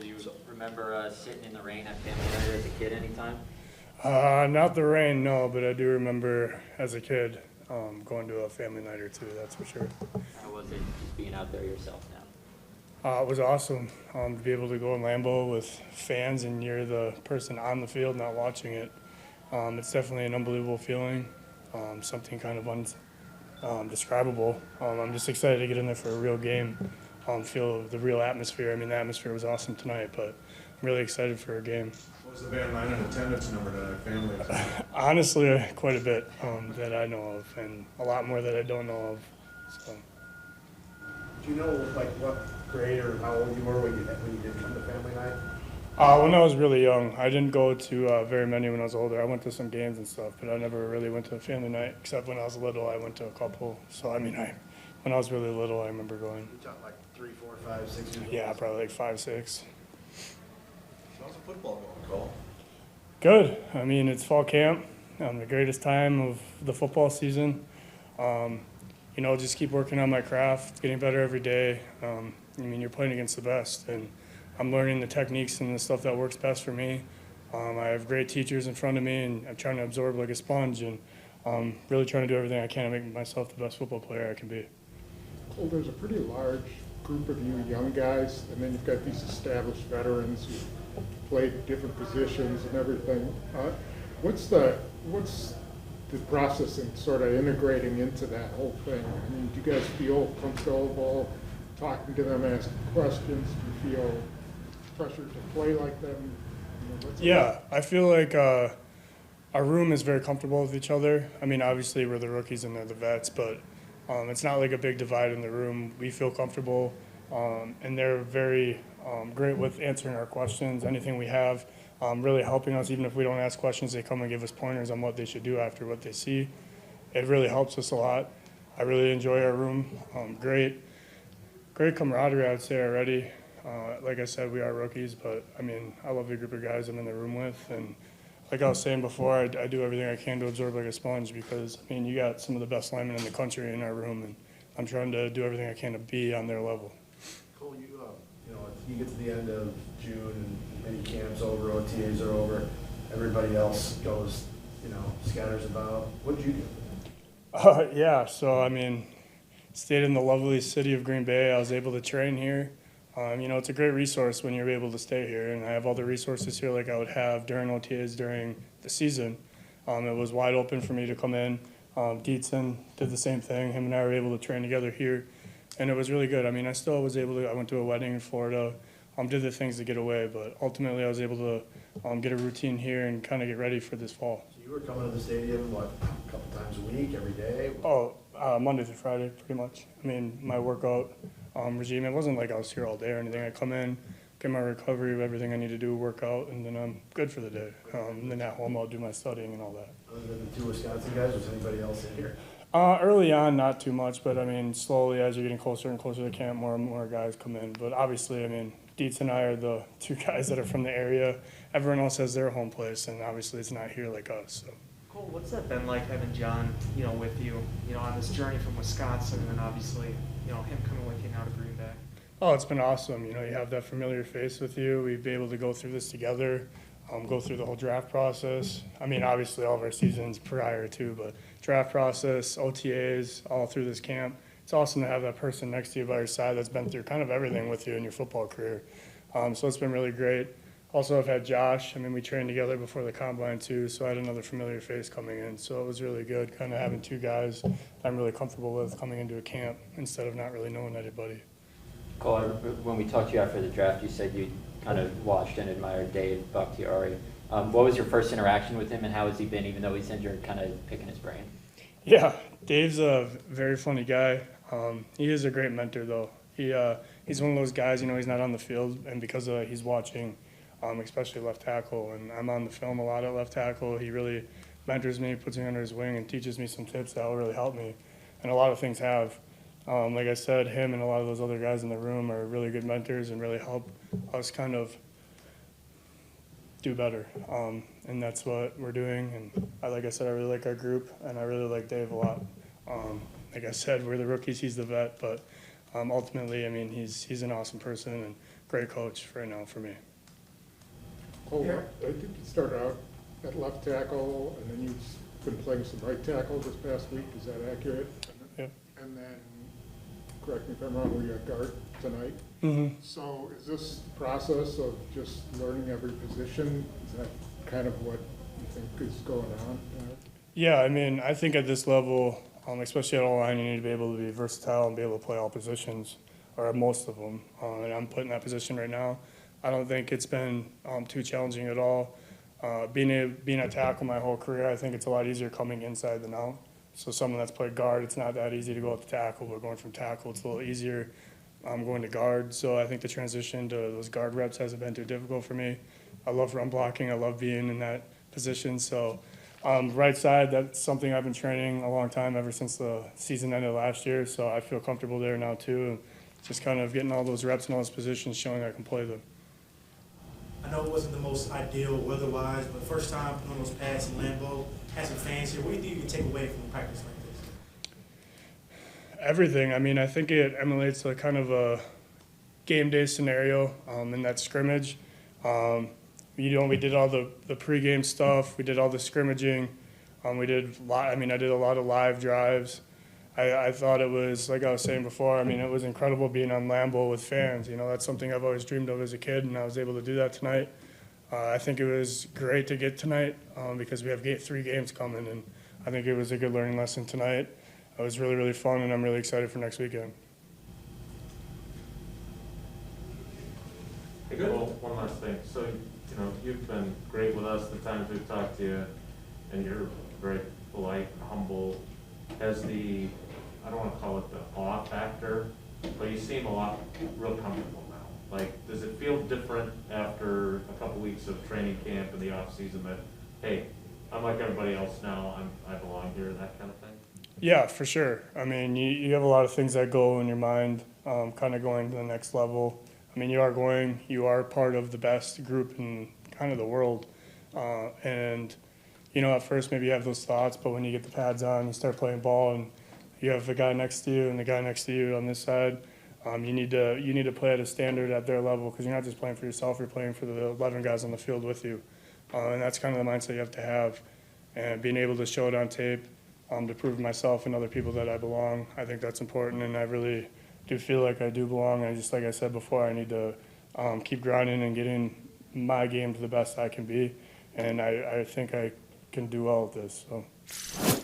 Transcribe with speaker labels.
Speaker 1: do you remember sitting in the rain at family night as a kid anytime?
Speaker 2: Not the rain, no, but I do remember as a kid going to a family night or two, that's for sure.
Speaker 1: How was it just being out there yourself now?
Speaker 2: It was awesome to be able to go in Lambeau with fans and you're the person on the field, not watching it. It's definitely an unbelievable feeling, something kind of undescribable. I'm just excited to get in there for a real game, feel the real atmosphere. I mean, the atmosphere was awesome tonight, but I'm really excited for a game.
Speaker 3: What was the Van Lanen attendance number tonight, family?
Speaker 2: Honestly, quite a bit that I know of, and a lot more that I don't know of. So.
Speaker 3: Do you know like what grade or how old you were when you did come to family night?
Speaker 2: When I was really young, I didn't go to very many when I was older. I went to some games and stuff, but I never really went to a family night, except when I was little, I went to a couple. So, I mean, when I was really little, I remember going.
Speaker 3: You talking like 3, 4, 5, 6 years old?
Speaker 2: Yeah, probably like 5, 6.
Speaker 3: How's the football going, Cole?
Speaker 2: Good. I mean, it's fall camp, the greatest time of the football season. Just keep working on my craft, getting better every day. I mean, you're playing against the best, and I'm learning the techniques and the stuff that works best for me. I have great teachers in front of me, and I'm trying to absorb like a sponge, and really trying to do everything I can to make myself the best football player I can be.
Speaker 4: Well, there's a pretty large group of you young guys, and then you've got these established veterans who played different positions and everything. What's the process in sort of integrating into that whole thing? I mean, do you guys feel comfortable talking to them, asking questions? Do you feel pressured to play like them?
Speaker 2: Yeah, I feel like our room is very comfortable with each other. I mean, obviously we're the rookies and they're the vets, but it's not like a big divide in the room. We feel comfortable, and they're very great with answering our questions, anything we have, really helping us. Even if we don't ask questions, they come and give us pointers on what they should do after what they see. It really helps us a lot. I really enjoy our room. Great camaraderie, I would say, already. Like I said, we are rookies, but I mean, I love the group of guys I'm in the room with, and like I was saying before, I do everything I can to absorb like a sponge because, I mean, you got some of the best linemen in the country in our room, and I'm trying to do everything I can to be on their level.
Speaker 3: Cole, you get to the end of June and many camps over, OTAs are over, everybody else goes, scatters about. What did you do?
Speaker 2: Yeah, so I mean, stayed in the lovely city of Green Bay. I was able to train here. It's a great resource when you're able to stay here, and I have all the resources here like I would have during OTAs during the season. It was wide open for me to come in. Dietzen did the same thing. Him and I were able to train together here, and it was really good. I mean, I still was able to. I went to a wedding in Florida, did the things to get away, but ultimately I was able to get a routine here and kind of get ready for this fall.
Speaker 3: So you were coming to the stadium, a couple times a week, every day?
Speaker 2: Monday through Friday, pretty much. I mean, my workout regime, it wasn't like I was here all day or anything. I come in, get my recovery, everything I need to do, work out, and then I'm good for the day. And then at home I'll do my studying and all that.
Speaker 3: Other than the 2 Wisconsin guys, was anybody else in here?
Speaker 2: Early on, not too much, but I mean, slowly as you're getting closer and closer to camp, more and more guys come in. But obviously, I mean, Dietz and I are the 2 guys that are from the area. Everyone else has their home place, and obviously it's not here like us. So.
Speaker 5: Cole, what's that been like having John, with you, on this journey from Wisconsin, and then obviously, him coming with you now to Green Bay?
Speaker 2: Oh, it's been awesome. You have that familiar face with you. We've been able to go through this together, go through the whole draft process. I mean, obviously all of our seasons prior to, but draft process, OTAs, all through this camp. It's awesome to have that person next to you by your side that's been through kind of everything with you in your football career. So it's been really great. Also, I've had Josh. I mean, we trained together before the combine too, so I had another familiar face coming in. So it was really good, kind of having 2 guys I'm really comfortable with coming into a camp instead of not really knowing anybody.
Speaker 1: Cole, when we talked to you after the draft, you said you kind of watched and admired Dave Bakhtiari. What was your first interaction with him, and how has he been, even though he's injured, kind of picking his brain?
Speaker 2: Yeah, Dave's a very funny guy. He is a great mentor, though. He's one of those guys, he's not on the field, and because he's watching, especially left tackle, and I'm on the film a lot at left tackle. He really mentors me, puts me under his wing, and teaches me some tips that will really help me, and a lot of things have. Like I said, him and a lot of those other guys in the room are really good mentors and really help us kind of do better, and that's what we're doing. And like I said, I really like our group, and I really like Dave a lot. Like I said, we're the rookies, he's the vet, but ultimately, I mean, he's an awesome person, and great coach right now for me.
Speaker 4: Cole, I think you started out at left tackle, and then you've been playing some right tackle this past week. Is that accurate?
Speaker 2: Yeah.
Speaker 4: And then, correct me if I'm wrong, we got guard tonight.
Speaker 2: Mm-hmm.
Speaker 4: So is this process of just learning every position, is that kind of what you think is going on there?
Speaker 2: Yeah, I mean, I think at this level, especially at O-line, you need to be able to be versatile and be able to play all positions, or most of them. And I'm put in that position right now. I don't think it's been too challenging at all. Being a tackle my whole career, I think it's a lot easier coming inside than out. So someone that's played guard, it's not that easy to go up to tackle, but going from tackle, it's a little easier. Going to guard, so I think the transition to those guard reps hasn't been too difficult for me. I love run blocking. I love being in that position. So right side, that's something I've been training a long time, ever since the season ended last year. So I feel comfortable there now too. And just kind of getting all those reps in all those positions, showing I can play them.
Speaker 6: I know it wasn't the most ideal weather-wise, but first time putting on those pads in Lambeau, had some fans here. What do you think you can take away from a practice like this?
Speaker 2: Everything. I mean, I think it emulates a kind of a game day scenario in that scrimmage. We did all the pregame stuff. We did all the scrimmaging. I did a lot of live drives. I thought it was, like I was saying before, I mean, it was incredible being on Lambeau with fans. You know, that's something I've always dreamed of as a kid, and I was able to do that tonight. I think it was great to get tonight because we have 3 games coming, and I think it was a good learning lesson tonight. It was really, really fun, and I'm really excited for next weekend.
Speaker 7: Hey, Cole, one last thing. So, you know, you've been great with us the times we've talked to you, and you're very polite, humble. Has the, I don't want to call it the awe factor, but you seem a lot real comfortable now. Like, does it feel different after a couple weeks of training camp and the off season that, hey, I'm like everybody else now, I belong here, that kind of thing?
Speaker 2: Yeah, for sure. I mean, you have a lot of things that go in your mind, kind of going to the next level. I mean, you are part of the best group in kind of the world. And, you know, at first maybe you have those thoughts, but when you get the pads on, you start playing ball and you have the guy next to you and the guy next to you on this side, you need to play at a standard at their level, because you're not just playing for yourself, you're playing for the 11 guys on the field with you. And that's kind of the mindset you have to have. And being able to show it on tape, to prove to myself and other people that I belong, I think that's important, and I really do feel like I do belong. And just like I said before, I need to keep grinding and getting my game to the best I can be, and I think I can do well with this. So.